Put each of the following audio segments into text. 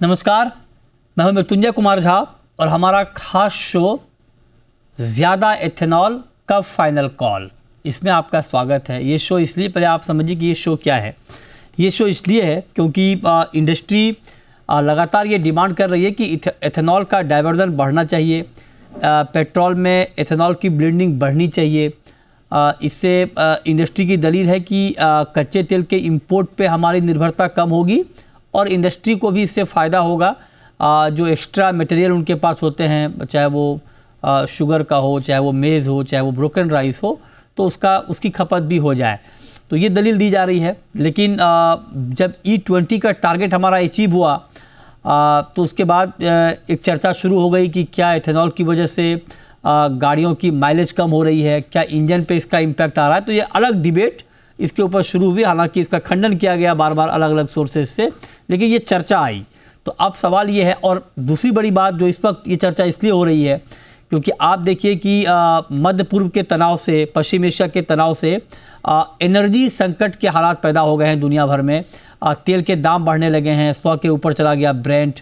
नमस्कार, मैं हूं मृत्युंजय कुमार झा और हमारा खास शो ज़्यादा एथेनॉल कब फाइनल कॉल, इसमें आपका स्वागत है। ये शो इसलिए, पहले आप समझिए कि ये शो क्या है। ये शो इसलिए है क्योंकि इंडस्ट्री लगातार ये डिमांड कर रही है कि एथेनॉल का डाइवर्जन बढ़ना चाहिए, पेट्रोल में एथेनॉल की ब्लेंडिंग बढ़नी चाहिए। इससे इंडस्ट्री की दलील है कि कच्चे तेल के इंपोर्ट पे हमारी निर्भरता कम होगी और इंडस्ट्री को भी इससे फ़ायदा होगा। जो एक्स्ट्रा मटेरियल उनके पास होते हैं, चाहे वो शुगर का हो, चाहे वो मेज़ हो, चाहे वो ब्रोकन राइस हो, तो उसकी खपत भी हो जाए। तो ये दलील दी जा रही है। लेकिन जब E20 का टारगेट हमारा अचीव हुआ तो उसके बाद एक चर्चा शुरू हो गई कि क्या एथेनॉल की वजह से गाड़ियों की माइलेज कम हो रही है, क्या इंजन पे इसका इम्पैक्ट आ रहा है। तो ये अलग डिबेट इसके ऊपर शुरू हुई, हालांकि इसका खंडन किया गया बार बार अलग अलग सोर्सेज से, लेकिन ये चर्चा आई। तो अब सवाल ये है, और दूसरी बड़ी बात जो इस वक्त ये चर्चा इसलिए हो रही है क्योंकि आप देखिए कि मध्य पूर्व के तनाव से, पश्चिम एशिया के तनाव से एनर्जी संकट के हालात पैदा हो गए हैं दुनिया भर में। तेल के दाम बढ़ने लगे हैं, 100 के ऊपर चला गया ब्रेंट।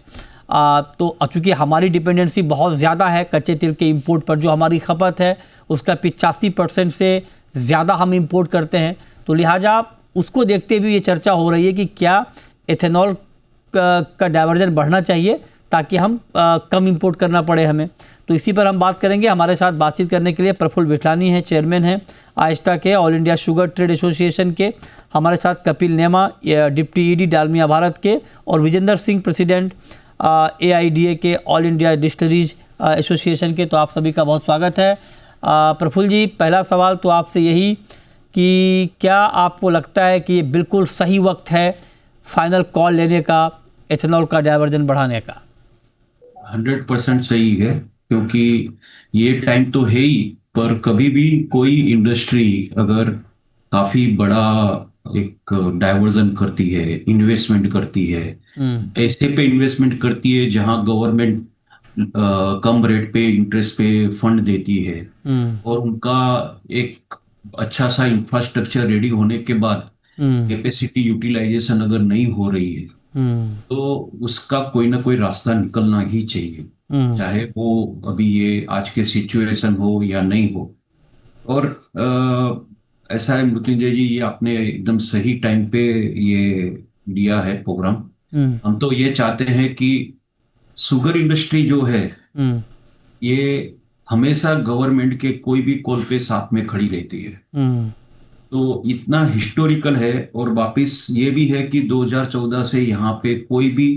तो चूँकि हमारी डिपेंडेंसी बहुत ज़्यादा है कच्चे तेल के इंपोर्ट पर, जो हमारी खपत है उसका 85% से ज़्यादा हम इंपोर्ट करते हैं। तो लिहाजा उसको देखते हुए ये चर्चा हो रही है कि क्या एथेनॉल का डाइवर्जन बढ़ना चाहिए ताकि हम कम इंपोर्ट करना पड़े हमें। तो इसी पर हम बात करेंगे। हमारे साथ बातचीत करने के लिए प्रफुल्ल विठलानी हैं, चेयरमैन हैं आइस्टा के, all India sugar trade association के। हमारे साथ कपिल नेमा, डिप्टी ईडी डालमिया भारत के, और विजेंद्र सिंह, प्रेसिडेंट AIDA के, ऑल इंडिया डिस्टिलरीज एसोसिएशन के। तो आप सभी का बहुत स्वागत है। प्रफुल्ल जी, पहला सवाल तो आपसे यही कि क्या आपको लगता है कि ये बिल्कुल सही वक्त है फाइनल कॉल लेने का, एथेनॉल का डाइवर्जन बढ़ाने का? 100% सही है, क्योंकि ये टाइम तो है ही। पर कभी भी कोई इंडस्ट्री अगर काफी बड़ा एक डाइवर्जन करती है, इन्वेस्टमेंट करती है, ऐसे पे इन्वेस्टमेंट करती है जहां गवर्नमेंट कम रेट पे, इंटरेस्ट पे फंड देती है, और उनका एक अच्छा सा इंफ्रास्ट्रक्चर रेडी होने के बाद कैपेसिटी यूटिलाइजेशन अगर नहीं हो रही है, तो उसका कोई ना कोई रास्ता निकलना ही चाहिए, चाहे वो अभी ये आज के सिचुएशन हो या नहीं हो। और ऐसा है मृत्युंजय जी, ये आपने एकदम सही टाइम पे ये लिया है प्रोग्राम। हम तो ये चाहते हैं कि शुगर इंडस्ट्री जो है, ये हमेशा गवर्नमेंट के कोई भी कॉल पे साथ में खड़ी रहती है। तो इतना हिस्टोरिकल है, और वापिस ये भी है कि 2014 से यहाँ पे कोई भी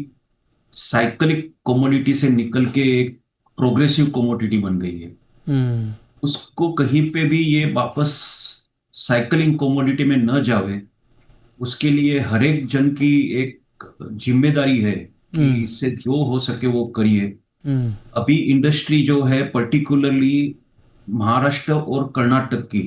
साइक्लिक कमोडिटी से निकल के एक प्रोग्रेसिव कमोडिटी बन गई है। उसको कहीं पे भी ये वापस साइकिलिंग कमोडिटी में न जावे, उसके लिए हर एक जन की एक जिम्मेदारी है कि इससे जो हो सके वो करिए। अभी इंडस्ट्री जो है, पर्टिकुलरली महाराष्ट्र और कर्नाटक की,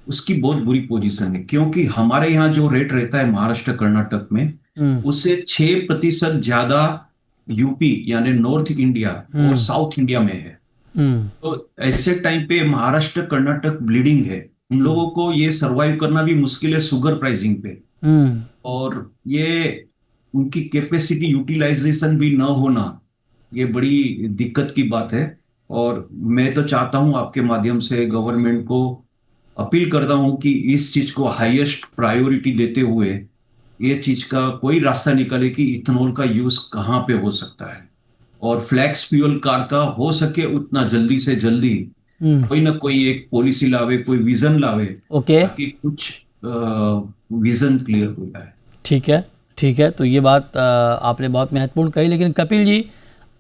उसकी बहुत बुरी पोजीशन है, क्योंकि हमारे यहाँ जो रेट रहता है महाराष्ट्र कर्नाटक में, उससे 6% ज्यादा यूपी यानी नॉर्थ इंडिया और साउथ इंडिया में है। तो ऐसे टाइम पे महाराष्ट्र कर्नाटक ब्लीडिंग है, उन लोगों को ये सरवाइव करना भी मुश्किल है शुगर प्राइसिंग पे। और ये उनकी कैपेसिटी यूटिलाइजेशन भी ना होना, ये बड़ी दिक्कत की बात है। और मैं तो चाहता हूं आपके माध्यम से गवर्नमेंट को अपील करता हूं कि इस चीज को हाईएस्ट प्रायोरिटी देते हुए ये चीज का कोई रास्ता निकाले कि इथेनॉल का यूज कहाँ पे हो सकता है, और फ्लैक्स फ्यूल कार का हो सके उतना जल्दी से जल्दी कोई ना कोई एक पॉलिसी लावे, कोई विजन लावे, ओके, ताकि कुछ विजन क्लियर हो जाए। ठीक है, ठीक है। तो ये बात आपने बहुत महत्वपूर्ण कही। लेकिन कपिल जी,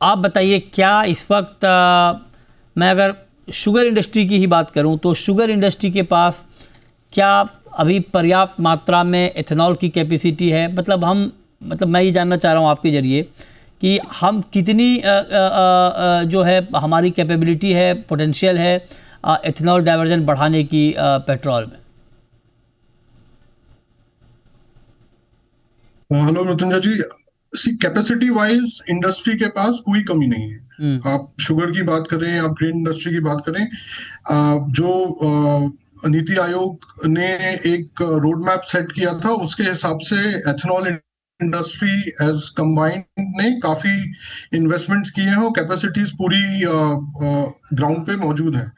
आप बताइए, क्या इस वक्त मैं अगर शुगर इंडस्ट्री की ही बात करूं तो शुगर इंडस्ट्री के पास क्या अभी पर्याप्त मात्रा में एथेनॉल की कैपेसिटी है? मतलब मैं ये जानना चाह रहा हूं आपके ज़रिए कि हम कितनी जो है हमारी कैपेबिलिटी है, पोटेंशियल है एथेनॉल डाइवर्जन बढ़ाने की पेट्रोल में। हेलो मृत्युंजय जी, सी कैपेसिटी वाइज इंडस्ट्री के पास कोई कमी नहीं है। आप शुगर की बात करें, आप ग्रेन इंडस्ट्री की बात करें, जो नीति आयोग ने एक रोड मैप सेट किया था, उसके हिसाब से एथेनॉल इंडस्ट्री एज कंबाइंड ने काफी इन्वेस्टमेंट्स किए हैं और कैपेसिटीज पूरी ग्राउंड पे मौजूद हैं।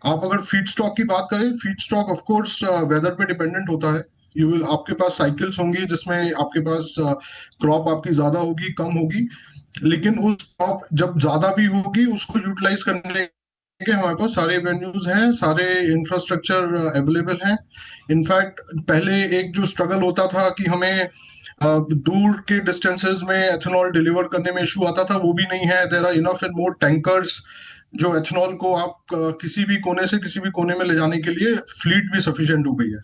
आप अगर फीड स्टॉक की बात करें, feedstock of course weather पे डिपेंडेंट होता है। यू विल आपके पास साइकिल्स होंगी जिसमें आपके पास क्रॉप आपकी ज्यादा होगी, कम होगी, लेकिन उस क्रॉप जब ज्यादा भी होगी उसको यूटिलाइज करने के हमारे पास सारे वेन्यूज हैं, सारे इंफ्रास्ट्रक्चर अवेलेबल हैं। इनफैक्ट पहले एक जो स्ट्रगल होता था कि हमें दूर के डिस्टेंसेस में एथेनॉल डिलीवर करने में इशू आता था, वो भी नहीं है। There are enough and more tankers जो एथेनॉल को आप किसी भी कोने से किसी भी कोने में ले जाने के लिए फ्लीट भी सफिशिएंट हो गई है।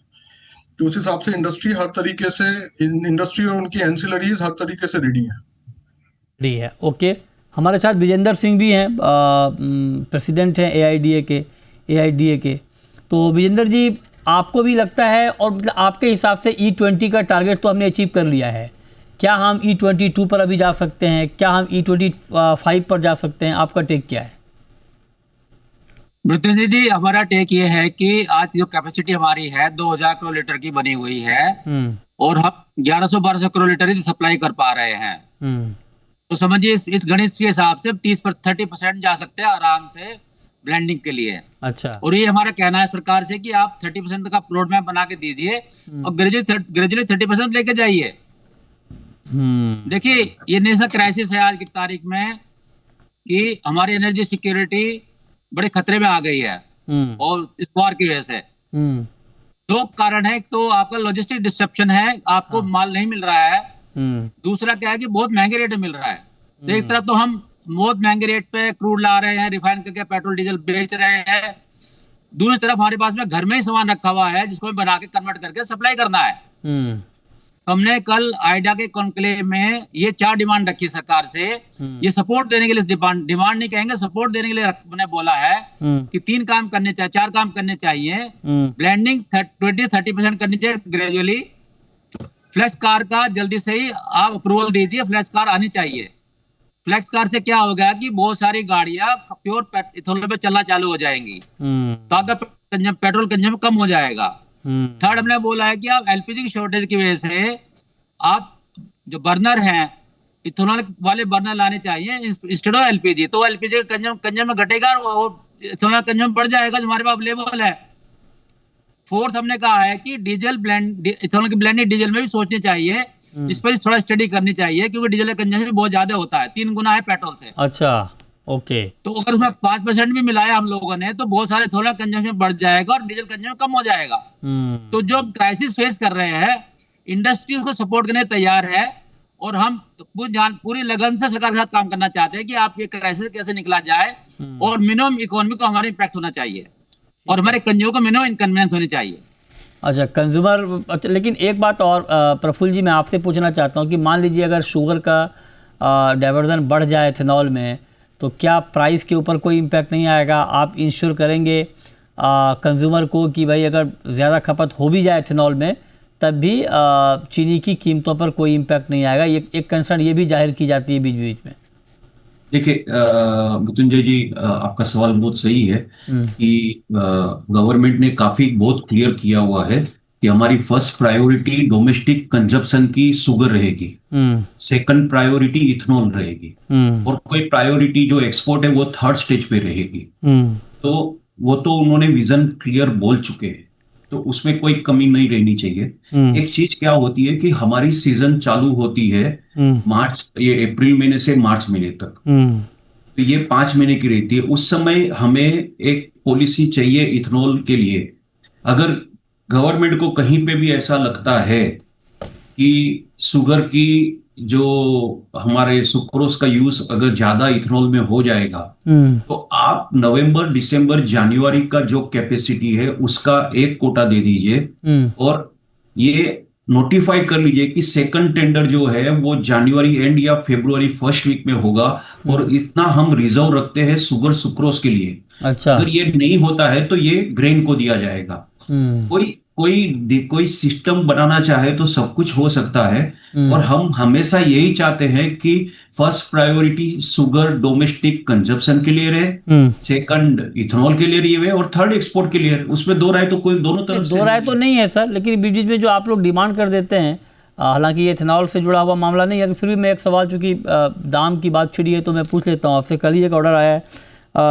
तो उस हिसाब से इंडस्ट्री हर तरीके से, इंडस्ट्री और उनकी एंसिलरीज हर तरीके से रेडी है। रेडी है, ओके। हमारे साथ विजेंद्र सिंह भी हैं, प्रेसिडेंट हैं एआईडीए के। तो विजेंद्र जी, आपको भी लगता है, और मतलब आपके हिसाब से E20 का टारगेट तो हमने अचीव कर लिया है, क्या हम E22 पर अभी जा सकते हैं, क्या हम E25 पर जा सकते हैं? आपका टेक क्या है? मृत्युंजय जी, हमारा टेक ये है कि आज जो कैपेसिटी हमारी है 2000 करोड़ लीटर की बनी हुई है और हम 1100-1200 करोड़ लीटर ही सप्लाई कर पा रहे हैं। तो समझिए इस गणित के हिसाब से 30% जा सकते हैं आराम से ब्लेंडिंग के लिए। अच्छा। और ये हमारा कहना है सरकार से कि आप 30% का रोड मैप बना के दीजिए और ग्रेजुअली 30% लेके जाइए। देखिए, ये नेशनल क्राइसिस है आज की तारीख में कि हमारी एनर्जी सिक्योरिटी बड़े खतरे में आ गई है और इस वॉर की वजह से। दो कारण है, एक तो आपका लॉजिस्टिक डिस्ट्रप्शन है, आपको माल नहीं मिल रहा है। दूसरा क्या है कि बहुत महंगे रेट में मिल रहा है। तो एक तरफ तो हम बहुत महंगे रेट पे क्रूड ला रहे हैं, रिफाइन करके पेट्रोल डीजल बेच रहे हैं, दूसरी तरफ हमारे पास में घर में ही सामान रखा हुआ है जिसको बना के कन्वर्ट करके सप्लाई करना है। हमने कल आइडा के कॉन्क्लेव में ये 4 डिमांड रखी सरकार से। ये सपोर्ट देने के लिए, डिमांड नहीं कहेंगे, सपोर्ट देने के लिए मैंने बोला है कि 3 काम करने चाहिए, 4 काम करने चाहिए। ब्लेंडिंग 20-30% करनी चाहिए ग्रेजुअली। फ्लैश कार का जल्दी से ही आप अप्रूवल दीजिए, फ्लैश कार आनी चाहिए। फ्लैक्स कार से क्या होगा कि बहुत सारी गाड़ियां प्योर इथेनॉल पे चलना चालू हो जाएंगी, ताकि पेट्रोल कंजम कम हो जाएगा। थर्ड, हमने बोला है कि आप एलपीजी की शॉर्टेज की वजह से आप जो बर्नर हैं इथेनॉल वाले बर्नर लाने चाहिए इंस्टेड ऑफ एलपीजी। तो एलपीजी का कंजम घटेगा और इथेनॉल कंजम बढ़ जाएगा जो हमारे पास अवेलेबल है। फोर्थ, हमने कहा है कि डीजल ब्लेंड, इथेनॉल की ब्लेंडिंग डीजल में भी सोचनी चाहिए, इस पर थोड़ा स्टडी करनी चाहिए क्योंकि डीजल का कंजम्पशन बहुत ज्यादा होता है, 3 गुना है पेट्रोल से। अच्छा, ओके। तो अगर उसमें 5% भी मिलाया हम लोगों ने तो बहुत सारे थोड़ा कंजम्पशन बढ़ जाएगा और डीजल कंजम्पशन कम हो जाएगा। तो जो क्राइसिस फेस कर रहे हैं, इंडस्ट्री उसको सपोर्ट करने तैयार है और हम पूरी लगन से सरकार के साथ काम करना चाहते हैं कि आप ये क्राइसिस कैसे निकला जाए और मिनिमम इकोनॉमी को हमारा इम्पैक्ट होना चाहिए और हमारे कंज्यूमर को मिनिमम इनकन्वीनियंस होनी चाहिए। अच्छा, कंज्यूमर। लेकिन एक बात और प्रफुल्ल जी, मैं आपसे पूछना चाहता हूँ कि मान लीजिए अगर शुगर का डाइवर्जन बढ़ जाए इथेनॉल में, तो क्या प्राइस के ऊपर कोई इम्पैक्ट नहीं आएगा? आप इंश्योर करेंगे कंज्यूमर को कि भाई अगर ज़्यादा खपत हो भी जाए इथेनॉल में तब भी चीनी की कीमतों पर कोई इम्पैक्ट नहीं आएगा? ये एक कंसर्न ये भी जाहिर की जाती है बीच बीच में। देखिए मृत्युंजय जी, आपका सवाल बहुत सही है कि गवर्नमेंट ने काफी बहुत क्लियर किया हुआ है कि हमारी फर्स्ट प्रायोरिटी डोमेस्टिक कंजप्शन की शुगर रहेगी, सेकंड प्रायोरिटी इथेनॉल रहेगी और कोई प्रायोरिटी जो एक्सपोर्ट है वो थर्ड स्टेज पे रहेगी। तो वो तो उन्होंने विजन क्लियर बोल चुके हैं, तो उसमें कोई कमी नहीं रहनी चाहिए। एक चीज क्या होती है कि हमारी सीजन चालू होती है ये अप्रैल महीने से मार्च महीने तक, तो ये 5 महीने की रहती है। उस समय हमें एक पॉलिसी चाहिए इथेनॉल के लिए। अगर गवर्नमेंट को कहीं पे भी ऐसा लगता है कि शुगर की जो हमारे सुक्रोज का यूज अगर ज्यादा इथेनॉल में हो जाएगा, तो आप नवंबर, दिसंबर, जनवरी का जो कैपेसिटी है उसका एक कोटा दे दीजिए और ये नोटिफाई कर लीजिए कि सेकंड टेंडर जो है वो जनवरी एंड या फरवरी फर्स्ट वीक में होगा और इतना हम रिजर्व रखते हैं शुगर सुक्रोज के लिए। अच्छा। अगर ये नहीं होता है तो ये ग्रेन को दिया जाएगा। कोई सिस्टम बनाना चाहे तो सब कुछ हो सकता है और हम हमेशा यही चाहते हैं कि first priority sugar domestic consumption के लिए रहे, सेकंड इथेनॉल के लिए रहे और थर्ड एक्सपोर्ट के लिए। उसमें दो राय तो कोई दोनों तरफ से दो राय तो नहीं है सर, लेकिन बीच बीच में जो आप लोग डिमांड कर देते हैं हालांकि ये इथेनॉल से जुड़ा हुआ मामला नहीं है, फिर भी मैं एक सवाल, चूँकि दाम की बात छिड़ी है तो मैं पूछ लेता हूँ आपसे। कल ही एक ऑर्डर आया है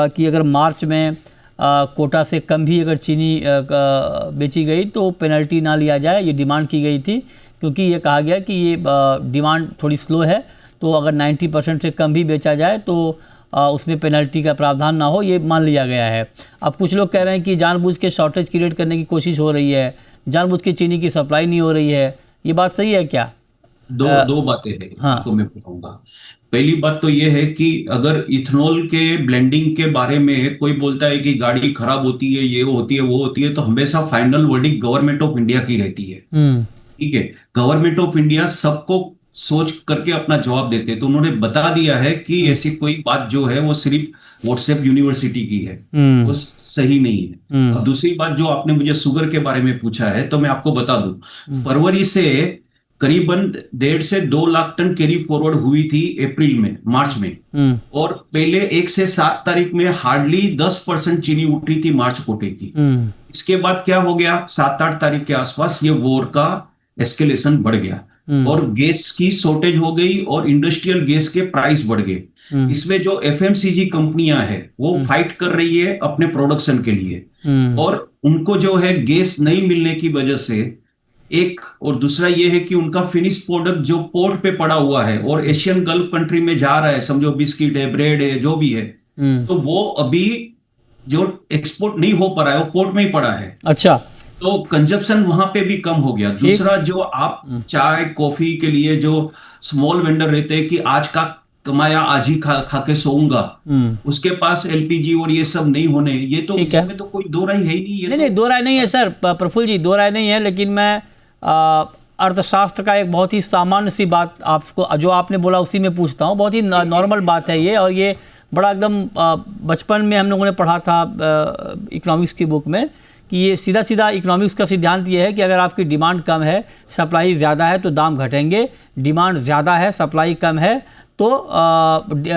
कि अगर मार्च में कोटा से कम भी अगर चीनी बेची गई तो पेनल्टी ना लिया जाए, ये डिमांड की गई थी, क्योंकि ये कहा गया कि ये डिमांड थोड़ी स्लो है, तो अगर 90% से कम भी बेचा जाए तो उसमें पेनल्टी का प्रावधान ना हो, ये मान लिया गया है। अब कुछ लोग कह रहे हैं कि जानबूझ के शॉर्टेज क्रिएट करने की कोशिश हो रही है, जानबूझ के चीनी की सप्लाई नहीं हो रही है, ये बात सही है क्या? दो बातें हैं, हाँ। आपको मैं बताऊंगा। पहली बात तो ये है कि अगर इथेनॉल के ब्लेंडिंग के बारे में कोई बोलता है कि गाड़ी खराब होती है, ये होती है, वो होती है, तो हमेशा final verdict government of India की रहती है। ठीक है, गवर्नमेंट ऑफ इंडिया सबको सोच करके अपना जवाब देते हैं, तो उन्होंने बता दिया है कि ऐसी कोई बात जो है वो सिर्फ व्हाट्सएप यूनिवर्सिटी की है, वो सही नहीं है। अब दूसरी बात जो आपने मुझे शुगर के बारे में पूछा है, तो मैं आपको बता दूं, फरवरी से करीबन 1.5 से 2 लाख टन कैरी फॉरवर्ड हुई थी अप्रैल में, मार्च में, और पहले 1 से 7 तारीख में हार्डली 10% चीनी उठी थी मार्च कोटे की। इसके बाद क्या हो गया, 7-8 तारीख के आसपास ये वॉर का एस्केलेशन बढ़ गया और गैस की शॉर्टेज हो गई और इंडस्ट्रियल गैस के प्राइस बढ़ गए। इसमें जो एफएमसीजी कंपनियां हैं वो फाइट कर रही है अपने प्रोडक्शन के लिए, और उनको जो है गैस नहीं मिलने की वजह से एक, और दूसरा ये है कि उनका फिनिश प्रोडक्ट जो पोर्ट पे पड़ा हुआ है और एशियन गल्फ कंट्री में जा रहा है, समझो बिस्किट है, ब्रेड है, जो भी है, तो वो अभी जो एक्सपोर्ट नहीं हो पा रहा है वो पोर्ट में ही पड़ा है। अच्छा, तो कंजप्शन वहां पे भी कम हो गया। दूसरा, जो आप चाय कॉफी के लिए जो स्मॉल वेंडर रहते हैं कि आज का कमाया आज ही खा के सोऊंगा, उसके पास एलपीजी और ये सब नहीं होने, ये तो इसमें तो कोई दो राय है ही नहीं। नहीं, दो राय नहीं है सर, प्रफुल्ल जी, दो राय नहीं है, लेकिन मैं अर्थशास्त्र का एक बहुत ही सामान्य सी बात आपको, जो आपने बोला उसी में पूछता हूँ। बहुत ही नॉर्मल बात है ये, और ये बड़ा एकदम बचपन में हम लोगों ने पढ़ा था इकोनॉमिक्स की बुक में, कि ये सीधा सीधा इकोनॉमिक्स का सिद्धांत ये है कि अगर आपकी डिमांड कम है, सप्लाई ज़्यादा है तो दाम घटेंगे, डिमांड ज़्यादा है, सप्लाई कम है तो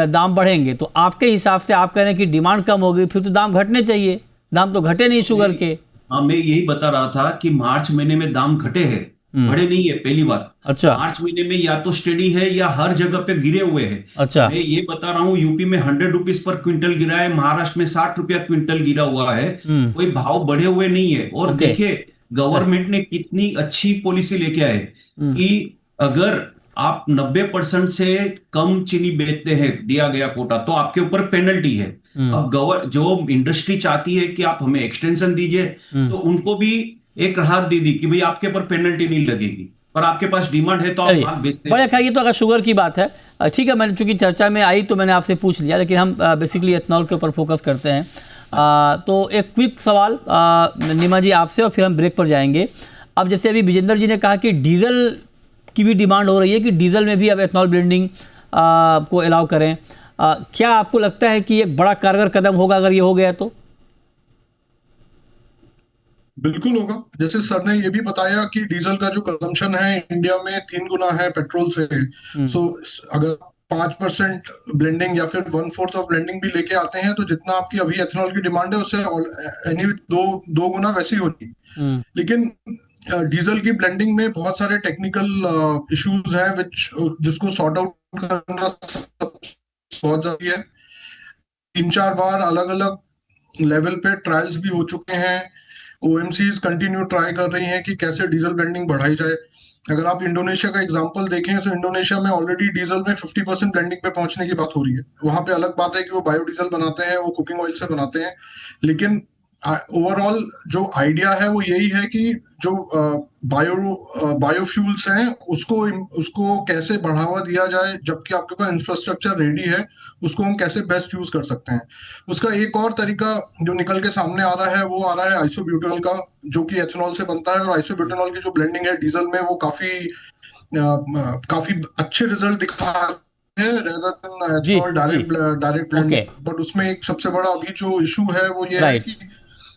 दाम बढ़ेंगे। तो आपके हिसाब से आप कह रहे हैं कि डिमांड कम हो गई, फिर तो दाम घटने चाहिए, दाम तो घटे नहीं शुगर के। हाँ, मैं यही बता रहा था कि मार्च महीने में दाम घटे हैं, बढ़े नहीं है, पहली बात। अच्छा, मार्च महीने में या तो स्टेडी है या हर जगह पे गिरे हुए हैं। अच्छा, मैं ये बता रहा हूँ, यूपी में 100 रुपीज पर क्विंटल गिरा है, महाराष्ट्र में 60 रुपया क्विंटल गिरा हुआ है, कोई भाव बढ़े हुए नहीं है। और देखिए गवर्नमेंट ने कितनी अच्छी पॉलिसी लेके आए कि अगर आप 90% से कम चीनी बेचते हैं, दिया गया कोटा, तो आपके ऊपर पेनल्टी है। अब जो इंडस्ट्री चाहती है कि आप हमें एक्सटेंशन दीजिए, तो उनको भी एक राहत दे दी कि भाई आपके ऊपर पेनल्टी नहीं लगेगी, पर आपके पास डिमांड है तो आप माल बेचते हैं। बड़े खैर, ये तो अगर शुगर की बात है, ठीक है, मैंने चूंकि चर्चा में आई तो मैंने आपसे पूछ लिया, लेकिन हम बेसिकली एथनॉल के ऊपर फोकस करते हैं। तो एक क्विक सवाल निमा जी आपसे, और फिर हम ब्रेक पर जाएंगे। अब जैसे अभी विजेंद्र जी ने कहा कि डीजल की भी डिमांड हो रही है कि डीजल में भी अब एथनॉल ब्लेंडिंग को अलाउ करें, क्या आपको लगता है कि एक बड़ा कारगर कदम होगा अगर ये हो गया तो? बिल्कुल होगा। जैसे सर ने ये भी बताया कि डीजल का जो कंजम्पशन है इंडिया में 3 गुना है पेट्रोल से। सो अगर 5% ब्लेंडिंग या फिर 1/4 ऑफ ब्लेंडिंग भी लेके आते हैं, तो जितना आपकी अभी एथेनॉल की डिमांड है उससे दो गुना वैसी होती। लेकिन डीजल की ब्लेंडिंग में बहुत सारे टेक्निकल इश्यूज हैं जिसको सॉर्ट आउट करना बहुत जरूरी है। 3-4 बार अलग अलग लेवल पे ट्रायल्स भी हो चुके हैं। ओएमसीज कंटिन्यू ट्राई कर रही हैं कि कैसे डीजल ब्लेंडिंग बढ़ाई जाए। अगर आप इंडोनेशिया का एग्जांपल देखें तो इंडोनेशिया में ऑलरेडी डीजल में 50% ब्लेंडिंग पे पहुंचने की बात हो रही है। वहां पे अलग बात है कि वो बायोडीजल बनाते हैं, वो कुकिंग ऑयल से बनाते हैं, लेकिन ओवरऑल जो आइडिया है वो यही है कि जो बायोफ्यूल्स हैं उसको कैसे बढ़ावा दिया जाए, जबकि आपके पास इंफ्रास्ट्रक्चर रेडी है, उसको हम कैसे बेस्ट यूज कर सकते हैं। उसका एक और तरीका जो निकल के सामने आ रहा है वो आ रहा है आइसोब्यूटेनॉल का, जो कि एथेनॉल से बनता है। और आइसोब्यूटेनॉल की जो ब्लेंडिंग है डीजल में वो काफी अच्छे रिजल्ट दिखा है rather than ethanol direct blend. But उसमें एक सबसे बड़ा अभी जो इशू है वो ये है कि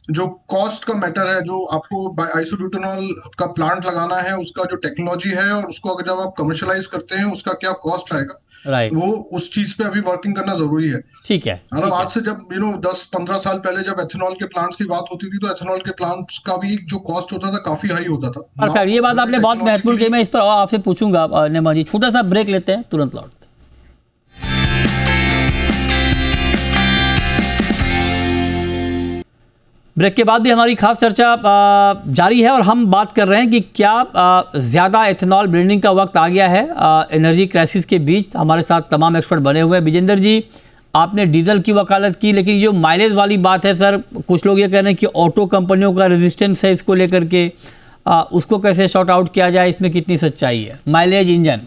जो कॉस्ट का मैटर है, जो आपको आइसोब्यूटेनॉल का प्लांट लगाना है, उसका जो टेक्नोलॉजी है और उसको अगर जब आप कमर्शलाइज करते हैं उसका क्या कॉस्ट आएगा, राइट, वो उस चीज पे अभी वर्किंग करना जरूरी है। ठीक है, मतलब ठीक है। आज से जब 10-15 साल पहले जब एथेनॉल के प्लांट्स की बात होती थी तो एथेनॉल के प्लांट्स का भी जो कॉस्ट होता था काफी हाई होता था। परफेक्ट, ये बात आपने बहुत महत्वपूर्ण कही, मैं इस पर और आपसे पूछूंगा। नेमा जी, छोटा सा ब्रेक लेते हैं, तुरंत लौटते हैं। ब्रेक के बाद भी हमारी खास चर्चा जारी है और हम बात कर रहे हैं कि क्या ज़्यादा एथेनॉल ब्लेंडिंग का वक्त आ गया है एनर्जी क्राइसिस के बीच। हमारे साथ तमाम एक्सपर्ट बने हुए हैं। विजेंद्र जी, आपने डीजल की वकालत की, लेकिन जो माइलेज वाली बात है सर, कुछ लोग ये कह रहे हैं कि ऑटो कंपनियों का रेजिस्टेंस है इसको लेकर के, उसको कैसे शॉर्ट आउट किया जाए, इसमें कितनी सच्चाई है? माइलेज इंजन,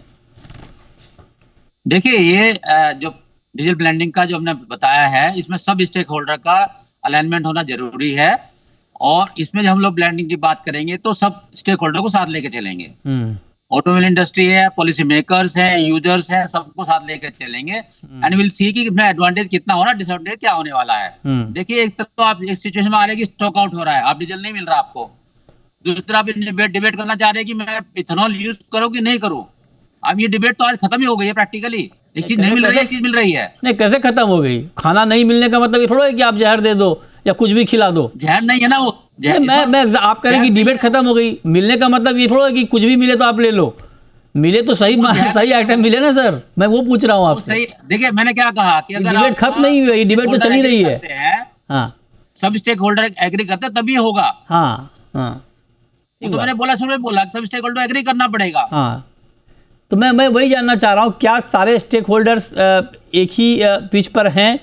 देखिए ये जो डीजल ब्लेंडिंग का जो हमने बताया है, इसमें सब स्टेक होल्डर का अलाइनमेंट होना जरूरी है। और इसमें जब हम लोग ब्लेंडिंग की बात करेंगे तो सब स्टेक होल्डर को साथ लेके चलेंगे। ऑटोमोबाइल इंडस्ट्री है, पॉलिसी मेकर्स हैं, यूजर्स हैं, सबको साथ लेकर चलेंगे एंड विल सी कि इसमें एडवांटेज कितना होना, डिसएडवांटेज क्या होने वाला है। देखिए, एक तरफ तो आप एक सिचुएशन में आ रहे हैं कि स्टॉक आउट हो रहा है, आप डीजल नहीं मिल रहा आपको। दूसरा आप डिबेट करना चाह रहे हैं कि मैं इथेनॉल यूज करूं कि नहीं करूं। अब ये डिबेट तो आज खत्म ही हो गई है प्रैक्टिकली। एक चीज नहीं मिल रही है, एक चीज मिल रही है। नहीं, कैसे खत्म हो गई? खाना नहीं मिलने का मतलब ये थोड़ा है कि आप जहर दे दो या कुछ भी खिला दो। जहर नहीं है ना वो। मैं आप कह रहे हैं कि डिबेट खत्म हो गई, मिलने का मतलब ये थोड़ा है कि कुछ भी मिले तो आप ले लो। मिले तो सही सही आइटम मिले ना सर, मैं वो पूछ रहा हूँ आपसे। देखिए, मैंने क्या कहा कि अगर डिबेट खत्म नहीं हुई, डिबेट तो चली रही है। हाँ, सब स्टेक होल्डर एग्री करते हैं तभी होगा। हाँ हाँ, तो मैंने बोला सब स्टेक होल्डर एग्री करना पड़ेगा। हाँ, तो मैं वही जानना चाह रहा हूँ, क्या सारे स्टेक होल्डर्स एक ही पिच पर हैं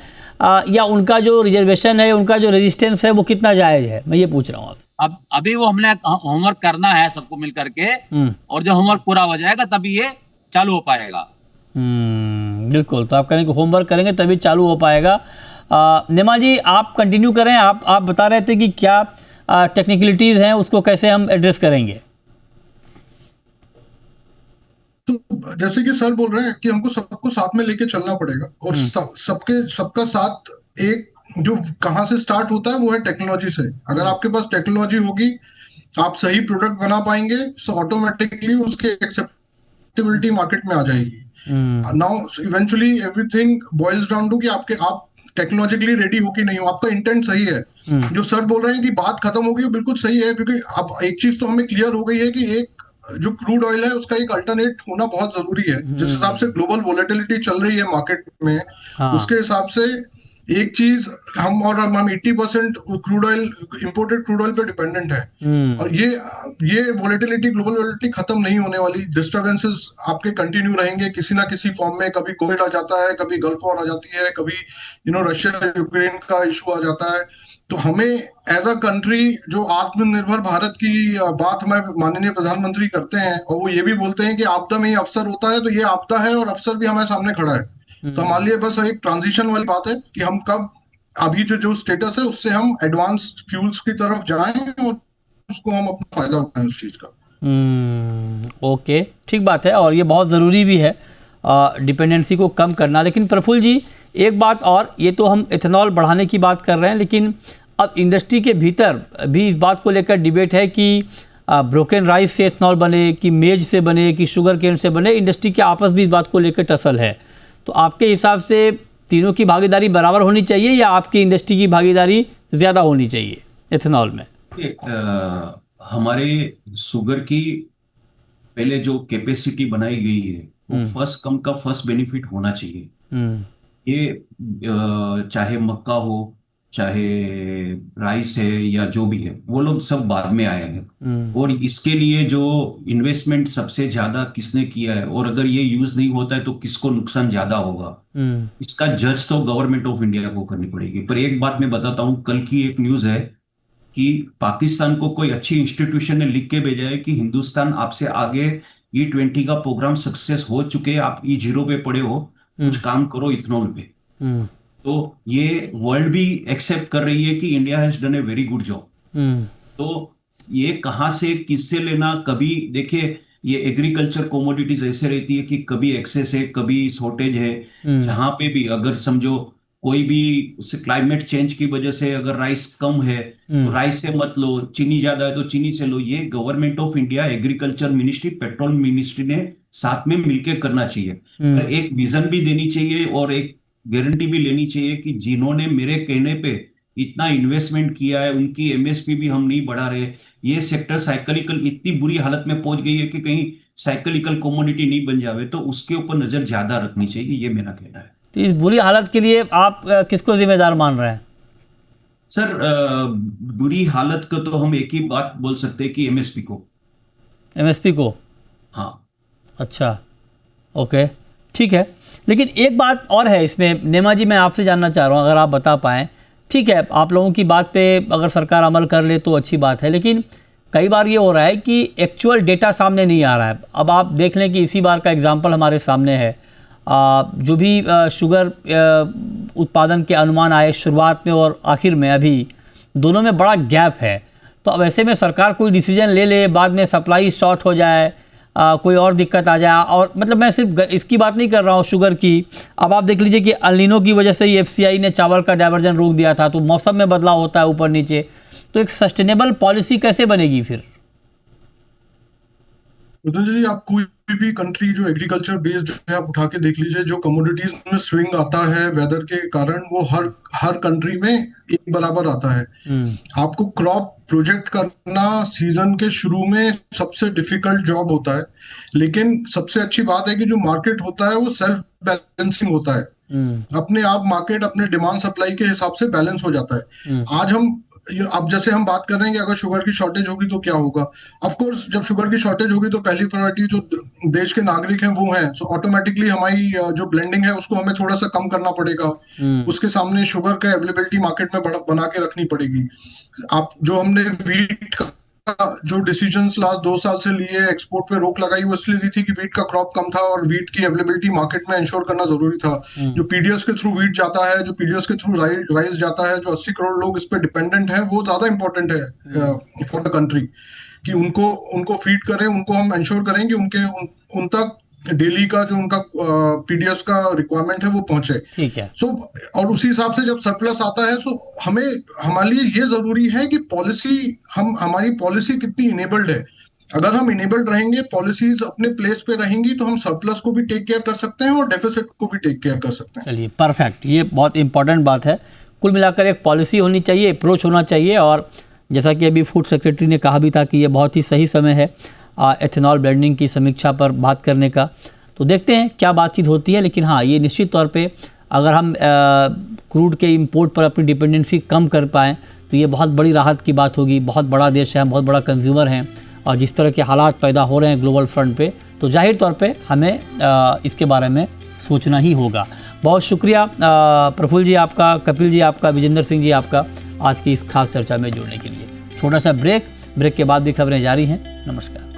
या उनका जो रिजर्वेशन है, उनका जो रेजिस्टेंस है वो कितना जायज है? मैं ये पूछ रहा हूँ आपसे। अब अभी वो हमने होमवर्क करना है सबको मिल करके, और जब होमवर्क पूरा हो जाएगा तभी ये चालू हो पाएगा। बिल्कुल, तो आप करेंगे होमवर्क करेंगे तभी चालू हो पाएगा। नेमा जी, आप कंटिन्यू करें। आप बता रहे थे कि क्या टेक्निकलिटीज़ हैं, उसको कैसे हम एड्रेस करेंगे? तो जैसे कि सर बोल रहे हैं कि हमको सबको साथ में लेके चलना पड़ेगा और सबका साथ एक जो कहाँ से स्टार्ट होता है वो है टेक्नोलॉजी से। अगर आपके पास टेक्नोलॉजी होगी, आप सही प्रोडक्ट बना पाएंगे, सो ऑटोमेटिकली उसकी एक्सेप्टेबिलिटी मार्केट में आ जाएगी। Now eventually everything boils down to कि आप टेक्नोलॉजिकली रेडी हो कि नहीं हो, आपका इंटेंट सही है। जो सर बोल रहे हैं कि बात खत्म होगी, वो बिल्कुल सही है, क्योंकि अब एक चीज तो हमें क्लियर हो गई है कि एक जो क्रूड ऑयल है उसका एक अल्टरनेट होना बहुत जरूरी है। जिस हिसाब से ग्लोबल वोलेटिलिटी चल रही है मार्केट में, उसके हिसाब से एक चीज हम 80% crude oil, imported crude oil पे डिपेंडेंट है। और ये वोलेटिलिटी, ग्लोबल वोलेटिलिटी खत्म नहीं होने वाली। डिस्टर्बेंसेस आपके कंटिन्यू रहेंगे किसी ना किसी फॉर्म में। कभी कोविड आ जाता है, कभी गल्फ वॉर आ जाती है, कभी रशिया यूक्रेन का इशू आ जाता है। तो हमें एज अ कंट्री जो आत्मनिर्भर भारत की बात हमारे माननीय प्रधानमंत्री करते हैं, और वो ये भी बोलते हैं कि आपदा में ही अवसर होता है, तो ये आपदा है और अवसर भी हमारे सामने खड़ा है। तो हमारे लिए बस एक ट्रांजिशन वाली बात है कि हम कब अभी जो स्टेटस है उससे हम एडवांस्ड फ्यूल्स की तरफ जाएं और उसको हम अपना फायदा उठाएं उस चीज का। ओके, ठीक बात है, और ये बहुत ज़रूरी भी है डिपेंडेंसी को कम करना। लेकिन प्रफुल्ल जी, एक बात और, ये तो हम इथेनॉल बढ़ाने की बात कर रहे हैं, लेकिन अब इंडस्ट्री के भीतर भी इस बात को लेकर डिबेट है कि ब्रोकन राइस से इथेनॉल बने, कि मेज से बने, कि शुगर केन से बने। इंडस्ट्री के आपस भी इस बात को लेकर टसल है। तो आपके हिसाब से तीनों की भागीदारी बराबर होनी चाहिए या आपकी इंडस्ट्री की भागीदारी ज़्यादा होनी चाहिए इथेनॉल में? हमारे शुगर की पहले जो कैपेसिटी बनाई गई है वो फर्स्ट कम का फर्स्ट बेनिफिट होना चाहिए। ये चाहे मक्का हो, चाहे राइस है, या जो भी है, वो लोग सब बाद में आए हैं। और इसके लिए जो इन्वेस्टमेंट सबसे ज्यादा किसने किया है, और अगर ये यूज नहीं होता है तो किसको नुकसान ज्यादा होगा, इसका जज तो गवर्नमेंट ऑफ इंडिया को करनी पड़ेगी। पर एक बात मैं बताता हूँ, कल की एक न्यूज है कि पाकिस्तान को कोई अच्छी इंस्टीट्यूशन ने लिख के भेजा है कि हिंदुस्तान आपसे आगे E20 का प्रोग्राम सक्सेस हो चुके हैं, आप E0 पे पड़े हो, कुछ काम करो इथेनॉल पे। तो ये वर्ल्ड भी एक्सेप्ट कर रही है कि India has done a very good job. तो ये कहाँ से किससे लेना, कभी देखिए ये एग्रीकल्चर कोमोडिटीज ऐसे रहती है कि कभी एक्सेस है, कभी शॉर्टेज है। जहां पे भी अगर समझो कोई भी उससे क्लाइमेट चेंज की वजह से अगर राइस कम है तो राइस से मत लो, चीनी ज्यादा है तो चीनी से लो। ये government of India, agriculture ministry, petrol ministry ने साथ में मिलकर करना चाहिए। एक विजन भी देनी चाहिए और एक गारंटी भी लेनी चाहिए कि जिन्होंने मेरे कहने पे इतना इन्वेस्टमेंट किया है उनकी एमएसपी भी हम नहीं बढ़ा रहे। ये सेक्टर साइकिलिकल इतनी बुरी हालत में पहुंच गई है कि कहीं साइकिलिकल कमोडिटी नहीं बन जावे, तो उसके ऊपर नजर ज्यादा रखनी चाहिए, ये मेरा कहना है। तो इस बुरी हालत के लिए आप किसको जिम्मेदार मान रहे हैं? सर, बुरी हालत का तो हम एक ही बात बोल सकते हैं कि एमएसपी को। एमएसपी को? हाँ। अच्छा, ओके, ठीक है। लेकिन एक बात और है इसमें नेमा जी, मैं आपसे जानना चाह रहा हूँ, अगर आप बता पाएँ। ठीक है, आप लोगों की बात पे अगर सरकार अमल कर ले तो अच्छी बात है, लेकिन कई बार ये हो रहा है कि एक्चुअल डेटा सामने नहीं आ रहा है। अब आप देख लें कि इसी बार का एग्जांपल हमारे सामने है। जो भी शुगर उत्पादन के अनुमान आए शुरुआत में और आखिर में, अभी दोनों में बड़ा गैप है। तो अब ऐसे में सरकार कोई डिसीजन ले ले, बाद में सप्लाई शॉर्ट हो जाए, कोई और दिक्कत आ जाए। और मतलब मैं सिर्फ इसकी बात नहीं कर रहा हूँ शुगर की। अब आप देख लीजिए कि अल नीनो की वजह से ही एफसीआई ने चावल का डाइवर्जन रोक दिया था, तो मौसम में बदलाव होता है ऊपर नीचे। तो एक सस्टेनेबल पॉलिसी कैसे बनेगी फिर? रुद्र जी, आप कोई भी कंट्री जो एग्रीकल्चर बेस्ड है आप उठा के देख लीजिए, जो कमोडिटीज में स्विंग आता है वेदर के कारण, वो हर कंट्री में एक बराबर आता है। आपको क्रॉप प्रोजेक्ट करना सीजन के शुरू में सबसे डिफिकल्ट जॉब होता है, लेकिन सबसे अच्छी बात है कि जो मार्केट होता है वो सेल्फ बैलेंसिंग होता है। अपने आप मार्केट अपने डिमांड सप्लाई के हिसाब से बैलेंस हो जाता है। आज अब जैसे हम बात कर रहे हैं कि अगर शुगर की शॉर्टेज होगी तो क्या होगा। ऑफ कोर्स जब शुगर की शॉर्टेज होगी तो पहली प्रायोरिटी जो देश के नागरिक हैं वो हैं, सो ऑटोमेटिकली हमारी जो ब्लेंडिंग है उसको हमें थोड़ा सा कम करना पड़ेगा। उसके सामने शुगर का अवेलेबिलिटी मार्केट में बना के रखनी पड़ेगी। आप जो हमने वीट का जो डिसीजंस लास्ट 2 साल से लिए, एक्सपोर्ट पे रोक लगाई, वो इसलिए दी थी कि वीट का क्रॉप कम था और वीट की अवेलेबिलिटी मार्केट में इंश्योर करना जरूरी था। जो पीडीएस के थ्रू वीट जाता है, जो पीडीएस के थ्रू राइस जाता है, जो 80 करोड़ लोग इस पे डिपेंडेंट हैं, वो ज्यादा इंपॉर्टेंट है फॉर द कंट्री कि उनको फीड करें, उनको हम इंश्योर करें कि उन तक डेली का जो उनका पीडीएस का रिक्वायरमेंट है वो पहुंचे। ठीक है। सो और उसी हिसाब से जब सरप्लस आता है, सो हमारे लिए ये जरूरी है कि हमारी पॉलिसी कितनी इनेबल्ड है। अगर हम इनेबल्ड रहेंगे, पॉलिसीज अपने प्लेस पे रहेंगी, तो हम सरप्लस को भी टेक केयर कर सकते हैं और डेफिसिट को भी टेक केयर कर सकते हैं। चलिए, परफेक्ट, ये बहुत इंपॉर्टेंट बात है। कुल मिलाकर एक पॉलिसी होनी चाहिए, अप्रोच होना चाहिए। और जैसा कि अभी फूड सेक्रेटरी ने कहा भी था कि ये बहुत ही सही समय है एथेनॉल ब्लेंडिंग की समीक्षा पर बात करने का। तो देखते हैं क्या बातचीत होती है। लेकिन हाँ, ये निश्चित तौर पे अगर हम क्रूड के इंपोर्ट पर अपनी डिपेंडेंसी कम कर पाएँ तो ये बहुत बड़ी राहत की बात होगी। बहुत बड़ा देश है, बहुत बड़ा कंज्यूमर है, और जिस तरह के हालात पैदा हो रहे हैं ग्लोबल फ्रंट पे, तो जाहिर तौर पे हमें इसके बारे में सोचना ही होगा। बहुत शुक्रिया प्रफुल्ल जी आपका, कपिल जी आपका, विजेंद्र सिंह जी आपका, आज की इस खास चर्चा में जुड़ने के लिए। छोटा सा ब्रेक के बाद भी खबरें जारी हैं। नमस्कार।